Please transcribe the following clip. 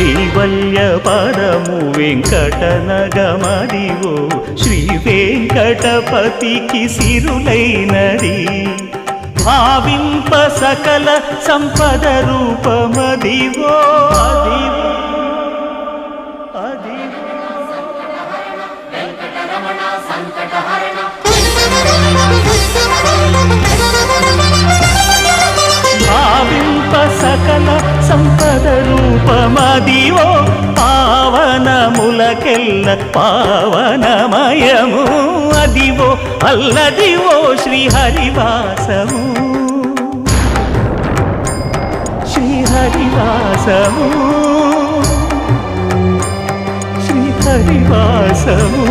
కైవల్య పదము వెంకటనగమదివో శ్రీ వెంకటపతికి సిరులైనది భావింప సకల సంపద రూపమదివో అదివో భావింప సకల సంపద రూపమదివో పావనములకెల్ల పావనమయము అదివో అల్లదివో శ్రీహరివాసము శ్రీహరివాసము శ్రీహరివాసము